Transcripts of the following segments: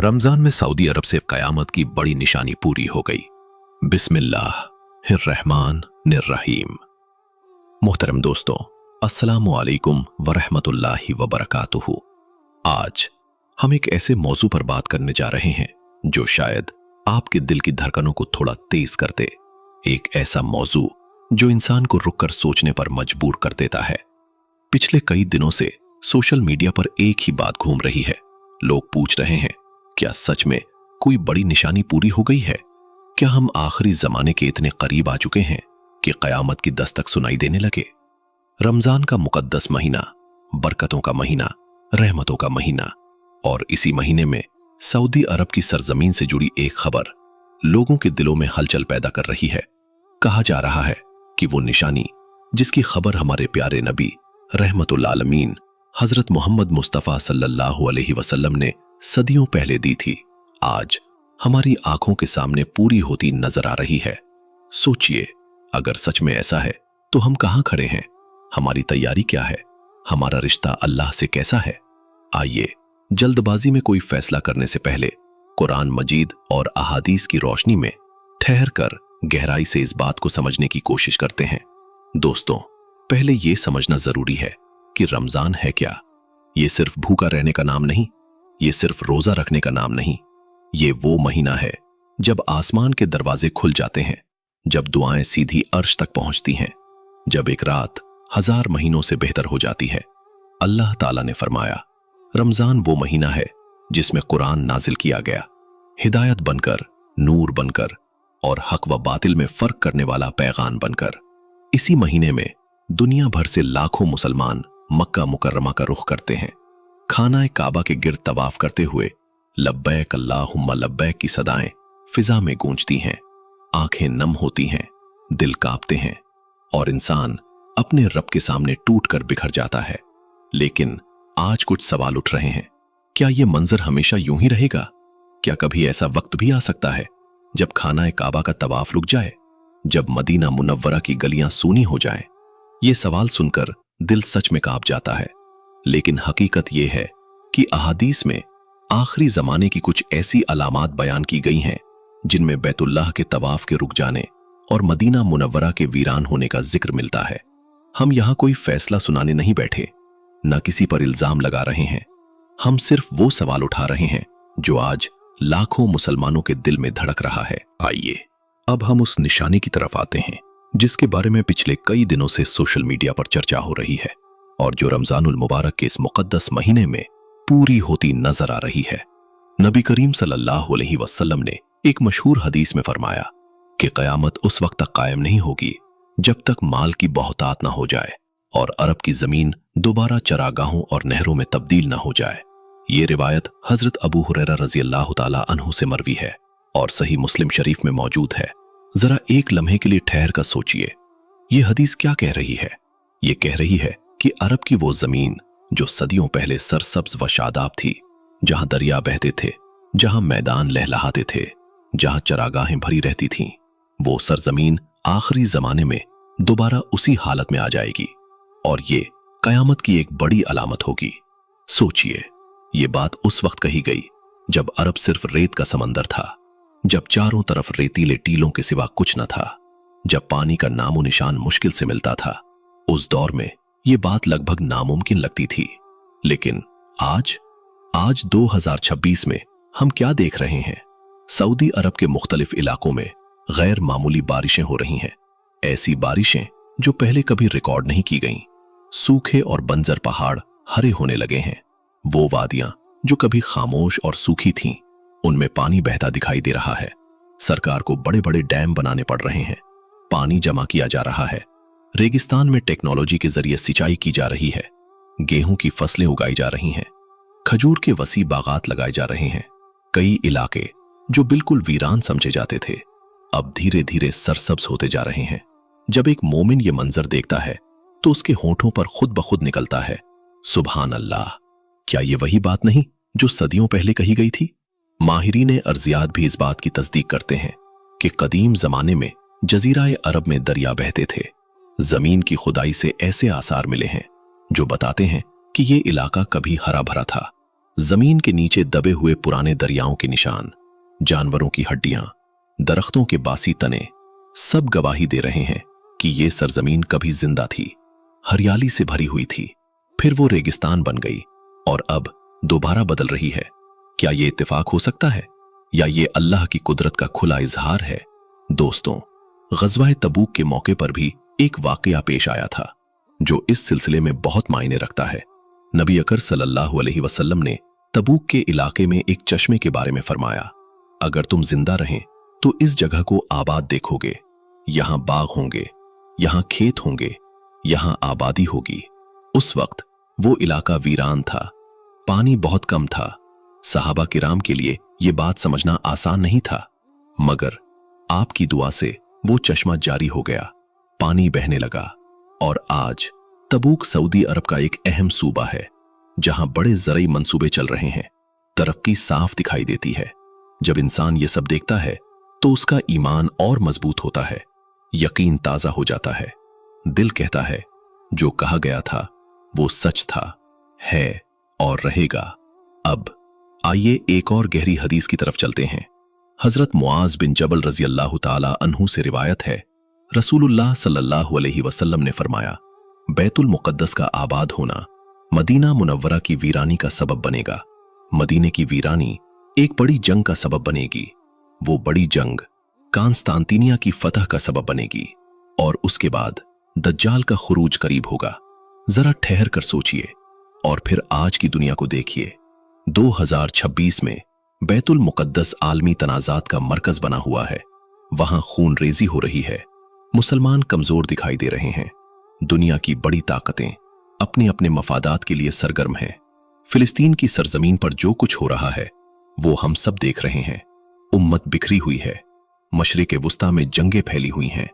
रमजान में सऊदी अरब से कयामत की बड़ी निशानी पूरी हो गई। बिस्मिल्लाहिर्रहमानिर्रहीम। मोहतरम दोस्तों, अस्सलामु अलैकुम वरहमतुल्लाहि वबरकातुहू। आज हम एक ऐसे मौजू पर बात करने जा रहे हैं जो शायद आपके दिल की धड़कनों को थोड़ा तेज कर दे। एक ऐसा मौजू जो इंसान को रुक कर सोचने पर मजबूर कर देता है। पिछले कई दिनों से सोशल मीडिया पर एक ही बात घूम रही है। लोग पूछ रहे हैं, क्या सच में कोई बड़ी निशानी पूरी हो गई है? क्या हम आखिरी जमाने के इतने करीब आ चुके हैं कि कयामत की दस्तक सुनाई देने लगे? रमजान का मुकद्दस महीना, बरकतों का महीना, रहमतों का महीना, और इसी महीने में सऊदी अरब की सरजमीन से जुड़ी एक खबर लोगों के दिलों में हलचल पैदा कर रही है। कहा जा रहा है कि वो निशानी जिसकी खबर हमारे प्यारे नबी रहमतुल आलमीन हजरत मोहम्मद मुस्तफ़ा सल्लल्लाहु अलैहि वसल्लम ने सदियों पहले दी थी, आज हमारी आंखों के सामने पूरी होती नजर आ रही है। सोचिए, अगर सच में ऐसा है तो हम कहां खड़े हैं? हमारी तैयारी क्या है? हमारा रिश्ता अल्लाह से कैसा है? आइए, जल्दबाजी में कोई फैसला करने से पहले कुरान मजीद और अहादीस की रोशनी में ठहर कर गहराई से इस बात को समझने की कोशिश करते हैं। दोस्तों, पहले यह समझना जरूरी है कि रमजान है क्या। ये सिर्फ भूखा रहने का नाम नहीं, ये सिर्फ रोजा रखने का नाम नहीं। ये वो महीना है जब आसमान के दरवाजे खुल जाते हैं, जब दुआएं सीधी अर्श तक पहुंचती हैं, जब एक रात 1000 महीनों से बेहतर हो जाती है। अल्लाह ताला ने फरमाया, रमजान वो महीना है जिसमें कुरान नाजिल किया गया, हिदायत बनकर, नूर बनकर और हक व बातिल में फर्क करने वाला पैगाम बनकर। इसी महीने में दुनिया भर से लाखों मुसलमान मक्का मुकर्रमा का रुख करते हैं। खाना काबा के गिर्द तवाफ करते हुए लब्बैक अल्लाहुम्मा लब्बैक की सदाएं फिजा में गूंजती हैं। आंखें नम होती हैं, दिल कांपते हैं और इंसान अपने रब के सामने टूट कर बिखर जाता है। लेकिन आज कुछ सवाल उठ रहे हैं। क्या यह मंजर हमेशा यूं ही रहेगा? क्या कभी ऐसा वक्त भी आ सकता है जब खाना काबा का तवाफ रुक जाए, जब मदीना मुनव्वरा की गलियां सूनी हो जाएं? ये सवाल सुनकर दिल सच में कांप जाता है। लेकिन हकीकत यह है कि अहादीस में आखिरी जमाने की कुछ ऐसी अलामात बयान की गई हैं जिनमें बैतुल्लाह के तवाफ के रुक जाने और मदीना मुनव्वरा के वीरान होने का जिक्र मिलता है। हम यहां कोई फैसला सुनाने नहीं बैठे, न किसी पर इल्जाम लगा रहे हैं। हम सिर्फ वो सवाल उठा रहे हैं जो आज लाखों मुसलमानों के दिल में धड़क रहा है। आइए, अब हम उस निशानी की तरफ आते हैं जिसके बारे में पिछले कई दिनों से सोशल मीडिया पर चर्चा हो रही है और जो रमजानुल मुबारक के इस मुकद्दस महीने में पूरी होती नजर आ रही है। नबी करीम सल्लल्लाहु अलैहि वसल्लम ने एक मशहूर हदीस में फरमाया कि कयामत उस वक्त तक कायम नहीं होगी जब तक माल की बहुतात ना हो जाए और अरब की जमीन दोबारा चरागाहों और नहरों में तब्दील ना हो जाए। ये रिवायत हजरत अबू हुरैरा रजी अल्लाह ताला अन्हु से मरवी है और सही मुस्लिम शरीफ में मौजूद है। जरा एक लम्हे के लिए ठहर कर सोचिए, ये हदीस क्या कह रही है? ये कह रही है कि अरब की वो जमीन जो सदियों पहले सरसब्ज व शादाब थी, जहां दरिया बहते थे, जहां मैदान लहलहाते थे, जहां चरागाहें भरी रहती थीं, वो सरजमीन आखिरी जमाने में दोबारा उसी हालत में आ जाएगी और ये कयामत की एक बड़ी अलामत होगी। सोचिए, ये बात उस वक्त कही गई जब अरब सिर्फ रेत का समंदर था, जब चारों तरफ रेतीले टीलों के सिवा कुछ न था, जब पानी का नामो निशान मुश्किल से मिलता था। उस दौर में ये बात लगभग नामुमकिन लगती थी। लेकिन आज 2026 में हम क्या देख रहे हैं? सऊदी अरब के मुख्तलिफ इलाकों में गैर मामूली बारिशें हो रही हैं। ऐसी बारिशें जो पहले कभी रिकॉर्ड नहीं की गईं। सूखे और बंजर पहाड़ हरे होने लगे हैं। वो वादियां जो कभी खामोश और सूखी थीं, उनमें पानी बहता दिखाई दे रहा है। सरकार को बड़े बड़े डैम बनाने पड़ रहे हैं। पानी जमा किया जा रहा है। रेगिस्तान में टेक्नोलॉजी के जरिए सिंचाई की जा रही है। गेहूं की फसलें उगाई जा रही हैं। खजूर के वसी बागात लगाए जा रहे हैं। कई इलाके जो बिल्कुल वीरान समझे जाते थे, अब धीरे धीरे सरसब्ज होते जा रहे हैं। जब एक मोमिन ये मंजर देखता है तो उसके होठों पर खुद ब खुद निकलता है, सुभान अल्लाह। क्या ये वही बात नहीं जो सदियों पहले कही गई थी? माहिरीन अर्जियात भी इस बात की तस्दीक करते हैं कि कदीम जमाने में जजीरा अरब में दरिया बहते थे। जमीन की खुदाई से ऐसे आसार मिले हैं जो बताते हैं कि ये इलाका कभी हरा भरा था। जमीन के नीचे दबे हुए पुराने दरियाओं के निशान, जानवरों की हड्डियां, दरख्तों के बासी तने, सब गवाही दे रहे हैं कि ये सरजमीन कभी जिंदा थी, हरियाली से भरी हुई थी, फिर वो रेगिस्तान बन गई और अब दोबारा बदल रही है। क्या ये इत्तेफाक हो सकता है या ये अल्लाह की कुदरत का खुला इजहार है? दोस्तों, ग़ज़वा तबूक के मौके पर भी एक वाक़या पेश आया था जो इस सिलसिले में बहुत मायने रखता है। नबी अकर सल्लल्लाहु अलैहि वसल्लम ने तबूक के इलाके में एक चश्मे के बारे में फरमाया, अगर तुम जिंदा रहें तो इस जगह को आबाद देखोगे, यहां बाग होंगे, यहां खेत होंगे, यहां आबादी होगी। उस वक्त वो इलाका वीरान था, पानी बहुत कम था। सहाबा किराम के लिए ये बात समझना आसान नहीं था, मगर आपकी दुआ से वो चश्मा जारी हो गया, पानी बहने लगा और आज तबूक सऊदी अरब का एक अहम सूबा है जहां बड़े ज़रई मंसूबे चल रहे हैं। तरक्की साफ दिखाई देती है। जब इंसान ये सब देखता है तो उसका ईमान और मजबूत होता है, यकीन ताज़ा हो जाता है। दिल कहता है जो कहा गया था वो सच था, है और रहेगा। अब आइए एक और गहरी हदीस की तरफ चलते हैं। हजरत मुआज बिन जबल रजी अल्लाह ताला अन्हु से रिवायत है, रसूलुल्लाह सल्लल्लाहु अलैहि वसल्लम ने फरमाया, बैतुल मुक़द्दस का आबाद होना मदीना मुनव्वरा की वीरानी का सबब बनेगा। मदीने की वीरानी एक बड़ी जंग का सबब बनेगी। वो बड़ी जंग कांस्तांतिनिया की फतह का सबब बनेगी और उसके बाद दज्जाल का खुरूज करीब होगा। जरा ठहर कर सोचिए और फिर आज की दुनिया को देखिए। 2026 में बैतुल मुक़द्दस आलमी तनाज़ात का मरकज बना हुआ है। वहां खून रेजी हो रही है, मुसलमान कमजोर दिखाई दे रहे हैं। दुनिया की बड़ी ताकतें अपने अपने मफादात के लिए सरगर्म हैं। फिलिस्तीन की सरजमीन पर जो कुछ हो रहा है वो हम सब देख रहे हैं। उम्मत बिखरी हुई है, मशरिक़ वुस्ता में जंगें फैली हुई हैं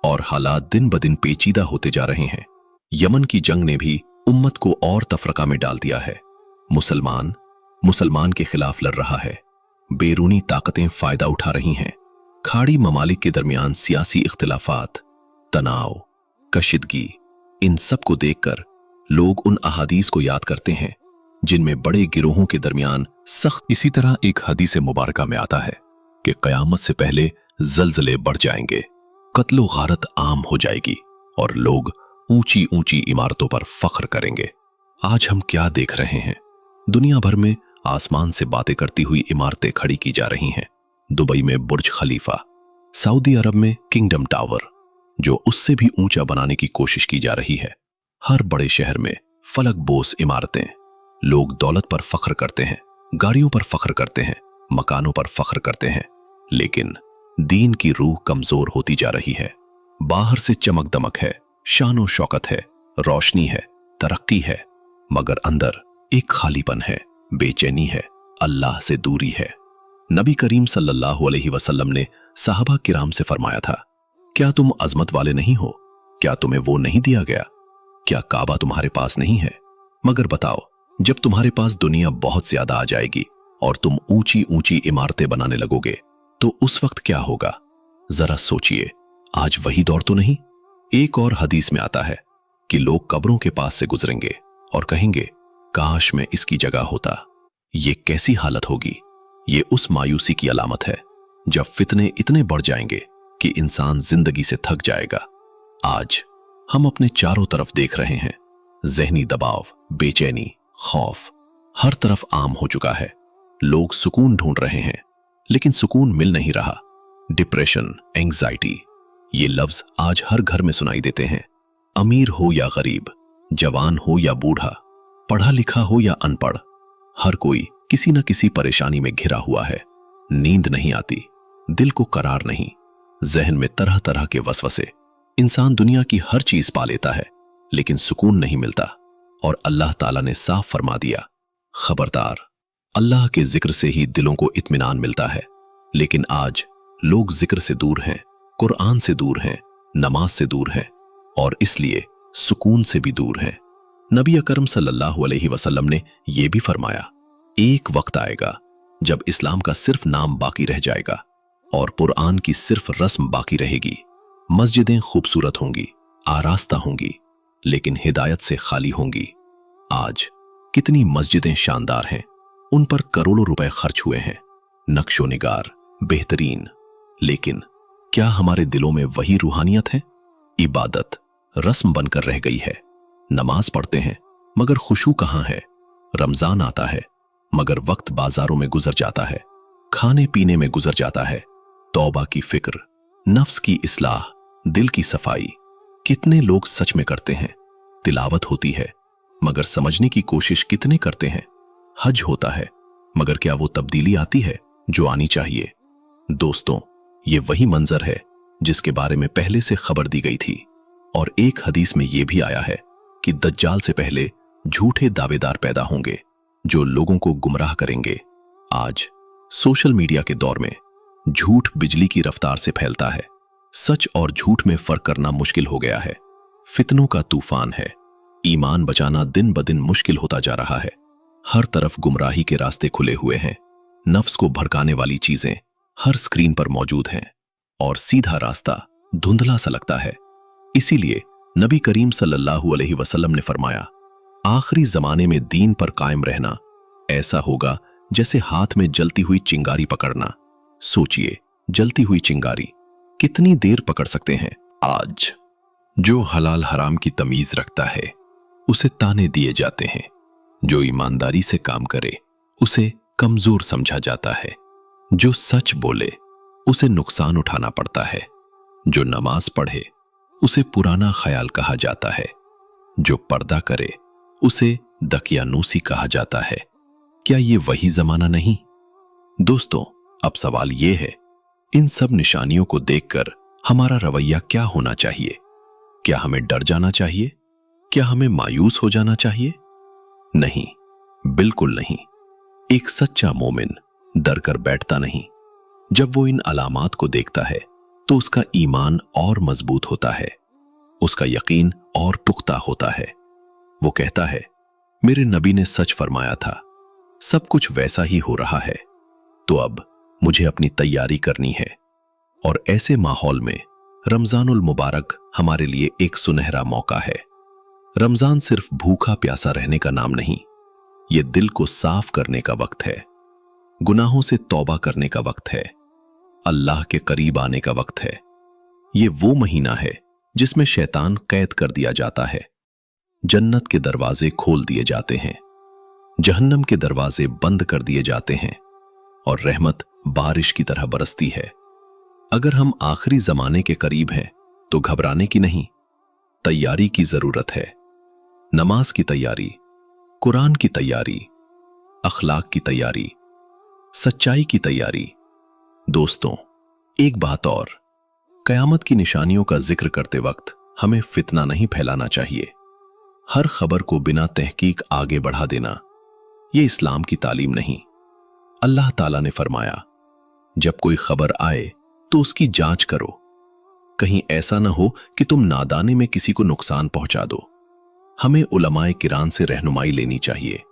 और हालात दिन ब दिन पेचीदा होते जा रहे हैं। यमन की जंग ने भी उम्मत को और तफरका में डाल दिया है। मुसलमान के खिलाफ लड़ रहा है, बैरूनी ताकतें फायदा उठा रही हैं। खाड़ी ममालिक के दरमियान सियासी इख्तिलाफात, तनाव, कशीदगी, इन सब को देखकर लोग उन अहादीस को याद करते हैं जिनमें बड़े गिरोहों के दरमियान सख्त। इसी तरह एक हदीस मुबारका में आता है कि क़यामत से पहले ज़लज़ले बढ़ जाएंगे, कत्लो गारत आम हो जाएगी और लोग ऊंची ऊंची इमारतों पर फख्र करेंगे। आज हम क्या देख रहे हैं? दुनिया भर में आसमान से बातें करती हुई इमारतें खड़ी की जा रही हैं। दुबई में बुर्ज खलीफा, सऊदी अरब में किंगडम टावर, जो उससे भी ऊंचा बनाने की कोशिश की जा रही है। हर बड़े शहर में फलक बोस इमारतें। लोग दौलत पर फख्र करते हैं, गाड़ियों पर फख्र करते हैं, मकानों पर फख्र करते हैं, लेकिन दीन की रूह कमजोर होती जा रही है। बाहर से चमक दमक है, शानो शौकत है, रोशनी है, तरक्की है, मगर अंदर एक खालीपन है, बेचैनी है, अल्लाह से दूरी है। नबी करीम सल्लल्लाहु अलैहि वसल्लम ने साहबा किराम से फरमाया था, क्या तुम अजमत वाले नहीं हो? क्या तुम्हें वो नहीं दिया गया? क्या काबा तुम्हारे पास नहीं है? मगर बताओ, जब तुम्हारे पास दुनिया बहुत ज्यादा आ जाएगी और तुम ऊंची ऊंची इमारतें बनाने लगोगे तो उस वक्त क्या होगा? जरा सोचिए, आज वही दौर तो नहीं? एक और हदीस में आता है कि लोग कब्रों के पास से गुजरेंगे और कहेंगे, काश मैं इसकी जगह होता। ये कैसी हालत होगी? ये उस मायूसी की अलामत है जब फितने इतने बढ़ जाएंगे कि इंसान जिंदगी से थक जाएगा। आज हम अपने चारों तरफ देख रहे हैं, ज़हनी दबाव, बेचैनी, खौफ हर तरफ आम हो चुका है। लोग सुकून ढूंढ रहे हैं लेकिन सुकून मिल नहीं रहा। डिप्रेशन, एंग्जाइटी, ये लफ्ज आज हर घर में सुनाई देते हैं। अमीर हो या गरीब, जवान हो या बूढ़ा, पढ़ा लिखा हो या अनपढ़, हर कोई किसी न किसी परेशानी में घिरा हुआ है। नींद नहीं आती, दिल को करार नहीं, जहन में तरह तरह के वसवसे। इंसान दुनिया की हर चीज पा लेता है लेकिन सुकून नहीं मिलता। और अल्लाह ताला ने साफ फरमा दिया, खबरदार, अल्लाह के जिक्र से ही दिलों को इत्मीनान मिलता है। लेकिन आज लोग जिक्र से दूर हैं, कुरान से दूर हैं, नमाज से दूर हैं और इसलिए सुकून से भी दूर हैं। नबी अकरम सल्लल्लाहु अलैहि वसल्लम ने यह भी फरमाया, एक वक्त आएगा जब इस्लाम का सिर्फ नाम बाकी रह जाएगा और कुरान की सिर्फ रस्म बाकी रहेगी। मस्जिदें खूबसूरत होंगी, आरास्ता होंगी, लेकिन हिदायत से खाली होंगी। आज कितनी मस्जिदें शानदार हैं उन पर करोड़ों रुपए खर्च हुए हैं, नक्शो निगार बेहतरीन, लेकिन क्या हमारे दिलों में वही रूहानियत है? इबादत रस्म बनकर रह गई है। नमाज पढ़ते हैं मगर खुशू कहाँ है? रमजान आता है मगर वक्त बाजारों में गुजर जाता है, खाने पीने में गुजर जाता है। तौबा की फिक्र, नफ्स की इस्लाह, दिल की सफाई कितने लोग सच में करते हैं? तिलावत होती है मगर समझने की कोशिश कितने करते हैं? हज होता है मगर क्या वो तब्दीली आती है जो आनी चाहिए? दोस्तों, ये वही मंजर है जिसके बारे में पहले से खबर दी गई थी, और एक हदीस में यह भी आया है कि दज्जाल से पहले झूठे दावेदार पैदा होंगे जो लोगों को गुमराह करेंगे। आज सोशल मीडिया के दौर में झूठ बिजली की रफ्तार से फैलता है। सच और झूठ में फर्क करना मुश्किल हो गया है। फितनों का तूफान है। ईमान बचाना दिन ब दिन मुश्किल होता जा रहा है। हर तरफ गुमराही के रास्ते खुले हुए हैं। नफ्स को भड़काने वाली चीजें हर स्क्रीन पर मौजूद हैं और सीधा रास्ता धुंधला सा लगता है। इसीलिए नबी करीम सल्लल्लाहु अलैहि वसल्लम ने फरमाया, आखिरी जमाने में दीन पर कायम रहना ऐसा होगा जैसे हाथ में जलती हुई चिंगारी पकड़ना। सोचिए, जलती हुई चिंगारी कितनी देर पकड़ सकते हैं? आज जो हलाल हराम की तमीज रखता है उसे ताने दिए जाते हैं। जो ईमानदारी से काम करे उसे कमजोर समझा जाता है। जो सच बोले उसे नुकसान उठाना पड़ता है। जो नमाज पढ़े उसे पुराना ख्याल कहा जाता है। जो पर्दा करे उसे दकियानूसी कहा जाता है। क्या ये वही जमाना नहीं? दोस्तों, अब सवाल ये है, इन सब निशानियों को देखकर हमारा रवैया क्या होना चाहिए? क्या हमें डर जाना चाहिए? क्या हमें मायूस हो जाना चाहिए? नहीं, बिल्कुल नहीं। एक सच्चा मोमिन डर कर बैठता नहीं। जब वो इन अलामात को देखता है तो उसका ईमान और मजबूत होता है, उसका यकीन और पुख्ता होता है। वो कहता है, मेरे नबी ने सच फरमाया था, सब कुछ वैसा ही हो रहा है, तो अब मुझे अपनी तैयारी करनी है। और ऐसे माहौल में रमजानुल मुबारक हमारे लिए एक सुनहरा मौका है। रमजान सिर्फ भूखा प्यासा रहने का नाम नहीं, ये दिल को साफ करने का वक्त है, गुनाहों से तौबा करने का वक्त है, अल्लाह के करीब आने का वक्त है। ये वो महीना है जिसमें शैतान कैद कर दिया जाता है, जन्नत के दरवाजे खोल दिए जाते हैं, जहन्नम के दरवाजे बंद कर दिए जाते हैं और रहमत बारिश की तरह बरसती है। अगर हम आखिरी जमाने के करीब हैं तो घबराने की नहीं, तैयारी की जरूरत है। नमाज की तैयारी, कुरान की तैयारी, अखलाक की तैयारी, सच्चाई की तैयारी। दोस्तों, एक बात और, कयामत की निशानियों का जिक्र करते वक्त हमें फितना नहीं फैलाना चाहिए। हर खबर को बिना तहकीक आगे बढ़ा देना, ये इस्लाम की तालीम नहीं। अल्लाह ताला ने फरमाया, जब कोई खबर आए तो उसकी जांच करो, कहीं ऐसा ना हो कि तुम नादानी में किसी को नुकसान पहुंचा दो। हमें उलमाए किराम से रहनुमाई लेनी चाहिए,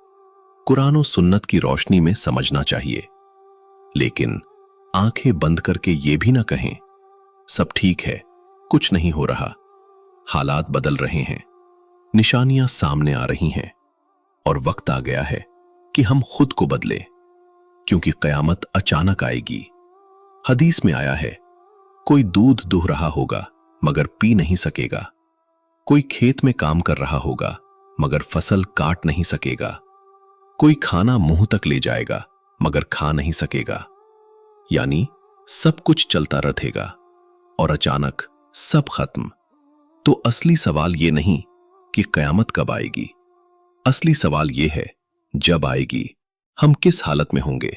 कुरान और सुन्नत की रोशनी में समझना चाहिए, लेकिन आंखें बंद करके ये भी ना कहें सब ठीक है, कुछ नहीं हो रहा। हालात बदल रहे हैं, निशानियां सामने आ रही हैं और वक्त आ गया है कि हम खुद को बदलें, क्योंकि कयामत अचानक आएगी। हदीस में आया है, कोई दूध दुह रहा होगा मगर पी नहीं सकेगा, कोई खेत में काम कर रहा होगा मगर फसल काट नहीं सकेगा, कोई खाना मुंह तक ले जाएगा मगर खा नहीं सकेगा। यानी सब कुछ चलता रहेगा और अचानक सब खत्म। तो असली सवाल ये नहीं कि कयामत कब आएगी, असली सवाल ये है, जब आएगी हम किस हालत में होंगे?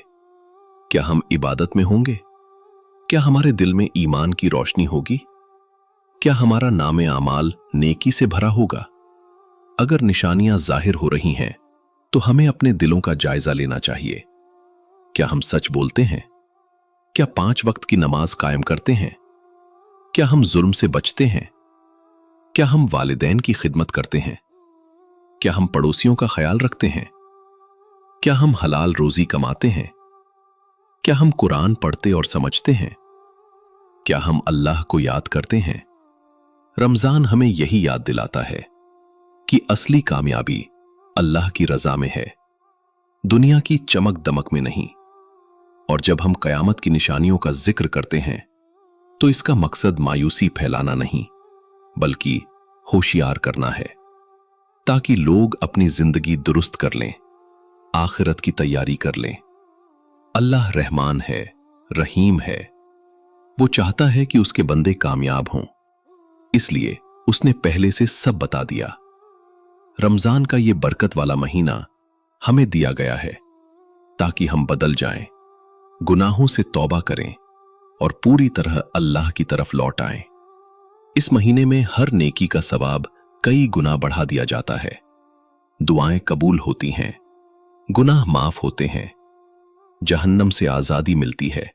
क्या हम इबादत में होंगे? क्या हमारे दिल में ईमान की रोशनी होगी? क्या हमारा नामे आमाल नेकी से भरा होगा? अगर निशानियां जाहिर हो रही हैं तो हमें अपने दिलों का जायजा लेना चाहिए। क्या हम सच बोलते हैं? क्या 5 वक्त की नमाज कायम करते हैं? क्या हम जुल्म से बचते हैं? क्या हम वालिदैन की खिदमत करते हैं? क्या हम पड़ोसियों का ख्याल रखते हैं? क्या हम हलाल रोजी कमाते हैं? क्या हम कुरान पढ़ते और समझते हैं? क्या हम अल्लाह को याद करते हैं? रमजान हमें यही याद दिलाता है कि असली कामयाबी अल्लाह की रजा में है। दुनिया की चमक दमक में नहीं। और जब हम कयामत की निशानियों का जिक्र करते हैं तो इसका मकसद मायूसी फैलाना नहीं, बल्कि होशियार करना है, ताकि लोग अपनी जिंदगी दुरुस्त कर लें, आखिरत की तैयारी कर लें। अल्लाह रहमान है, रहीम है। वो चाहता है कि उसके बंदे कामयाब हों, इसलिए उसने पहले से सब बता दिया। रमजान का ये बरकत वाला महीना हमें दिया गया है ताकि हम बदल जाएं, गुनाहों से तौबा करें और पूरी तरह अल्लाह की तरफ लौट आएं। इस महीने में हर नेकी का सवाब कई गुना बढ़ा दिया जाता है। दुआएं कबूल होती हैं, गुनाह माफ होते हैं, जहन्नम से आजादी मिलती है।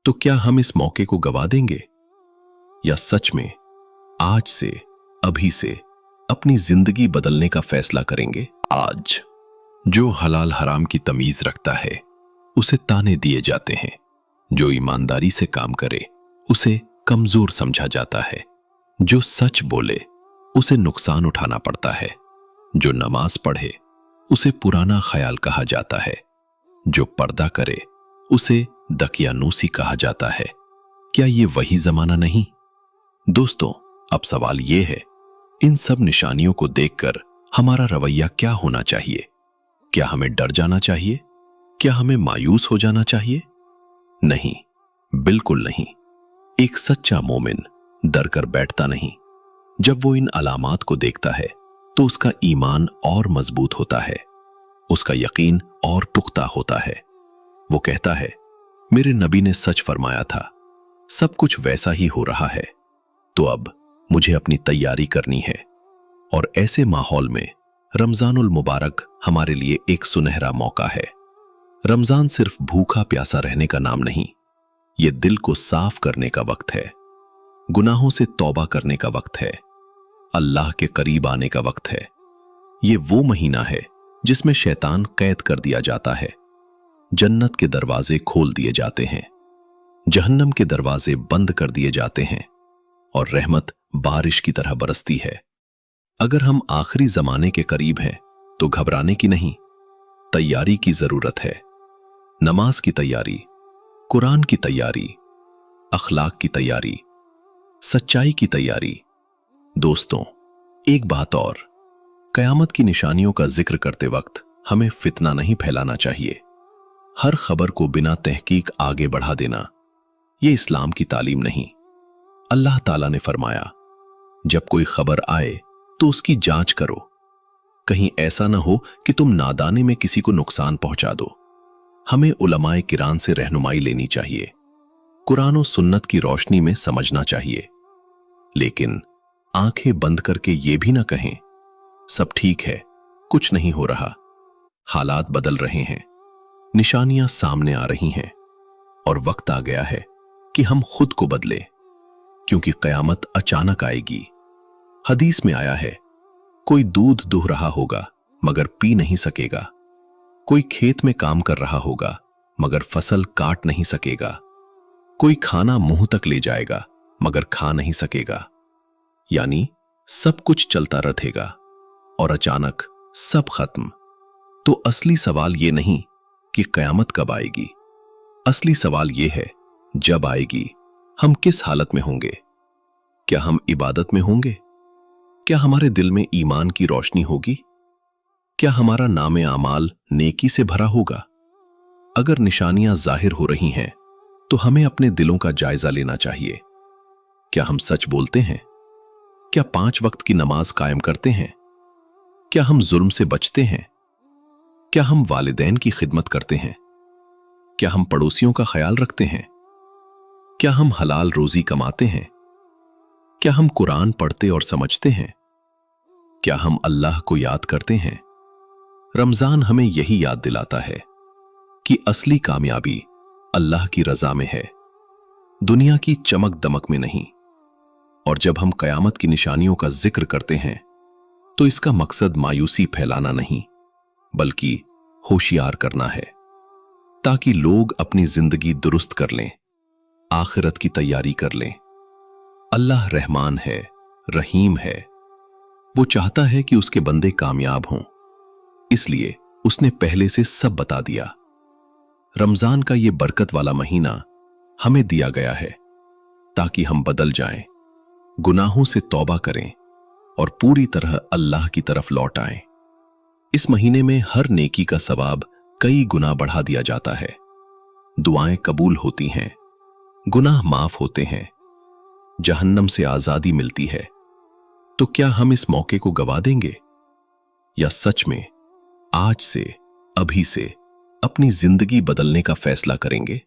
तो क्या हम इस मौके को गवा देंगे, या सच में आज से, अभी से अपनी जिंदगी बदलने का फैसला करेंगे? आज जो हलाल हराम की तमीज रखता है उसे ताने दिए जाते हैं, जो ईमानदारी से काम करे उसे कमजोर समझा जाता है, जो सच बोले उसे नुकसान उठाना पड़ता है, जो नमाज पढ़े उसे पुराना ख्याल कहा जाता है, जो पर्दा करे उसे दकियानूसी कहा जाता है। क्या ये वही जमाना नहीं? दोस्तों, अब सवाल ये है, इन सब निशानियों को देखकर हमारा रवैया क्या होना चाहिए? क्या हमें डर जाना चाहिए? क्या हमें मायूस हो जाना चाहिए? नहीं, बिल्कुल नहीं। एक सच्चा मोमिन डर कर बैठता नहीं। जब वो इन अलामात को देखता है तो उसका ईमान और मजबूत होता है, उसका यकीन और पुख्ता होता है। वो कहता है, मेरे नबी ने सच फरमाया था, सब कुछ वैसा ही हो रहा है, तो अब मुझे अपनी तैयारी करनी है। और ऐसे माहौल में रमजानुल मुबारक हमारे लिए एक सुनहरा मौका है। रमजान सिर्फ भूखा प्यासा रहने का नाम नहीं, ये दिल को साफ करने का वक्त है, गुनाहों से तौबा करने का वक्त है, अल्लाह के करीब आने का वक्त है। ये वो महीना है जिसमें शैतान कैद कर दिया जाता है, जन्नत के दरवाजे खोल दिए जाते हैं, जहन्नम के दरवाजे बंद कर दिए जाते हैं और रहमत बारिश की तरह बरसती है। अगर हम आखिरी जमाने के करीब हैं तो घबराने की नहीं, तैयारी की जरूरत है। नमाज की तैयारी, कुरान की तैयारी, अखलाक की तैयारी, सच्चाई की तैयारी। दोस्तों, एक बात और, कयामत की निशानियों का जिक्र करते वक्त हमें फितना नहीं फैलाना चाहिए। हर खबर को बिना तहकीक आगे बढ़ा देना, ये इस्लाम की तालीम नहीं। अल्लाह ताला ने फरमाया, जब कोई खबर आए तो उसकी जांच करो, कहीं ऐसा ना हो कि तुम नादाने में किसी को नुकसान पहुंचा दो। हमें उलमाए किराम से रहनुमाई लेनी चाहिए, कुरान और सुन्नत की रोशनी में समझना चाहिए, लेकिन आंखें बंद करके ये भी ना कहें सब ठीक है, कुछ नहीं हो रहा। हालात बदल रहे हैं, निशानियां सामने आ रही हैं और वक्त आ गया है कि हम खुद को बदले, क्योंकि कयामत अचानक आएगी। हदीस में आया है, कोई दूध दुह रहा होगा मगर पी नहीं सकेगा, कोई खेत में काम कर रहा होगा मगर फसल काट नहीं सकेगा, कोई खाना मुंह तक ले जाएगा मगर खा नहीं सकेगा। यानी सब कुछ चलता रहेगा और अचानक सब खत्म। तो असली सवाल ये नहीं कि कयामत कब आएगी, असली सवाल ये है, जब आएगी हम किस हालत में होंगे? क्या हम इबादत में होंगे? क्या हमारे दिल में ईमान की रोशनी होगी? क्या हमारा नामे आमाल नेकी से भरा होगा? अगर निशानियां जाहिर हो रही हैं तो हमें अपने दिलों का जायजा लेना चाहिए। क्या हम सच बोलते हैं? क्या 5 वक्त की नमाज कायम करते हैं? क्या हम जुल्म से बचते हैं? क्या हम वालिदैन की खिदमत करते हैं? क्या हम पड़ोसियों का ख्याल रखते हैं? क्या हम हलाल रोजी कमाते हैं? क्या हम कुरान पढ़ते और समझते हैं? क्या हम अल्लाह को याद करते हैं? रमजान हमें यही याद दिलाता है कि असली कामयाबी अल्लाह की रजा में है, दुनिया की चमक दमक में नहीं। और जब हम कयामत की निशानियों का जिक्र करते हैं तो इसका मकसद मायूसी फैलाना नहीं, बल्कि होशियार करना है, ताकि लोग अपनी जिंदगी दुरुस्त कर लें, आखिरत की तैयारी कर लें। अल्लाह रहमान है, रहीम है। वो चाहता है कि उसके बंदे कामयाब हों, इसलिए उसने पहले से सब बता दिया। रमजान का ये बरकत वाला महीना हमें दिया गया है ताकि हम बदल जाएं, गुनाहों से तौबा करें और पूरी तरह अल्लाह की तरफ लौट आएं। इस महीने में हर नेकी का सवाब कई गुना बढ़ा दिया जाता है, दुआएं कबूल होती हैं, गुनाह माफ होते हैं, जहन्नम से आजादी मिलती है। तो क्या हम इस मौके को गवा देंगे या सच में आज से, अभी से अपनी जिंदगी बदलने का फैसला करेंगे?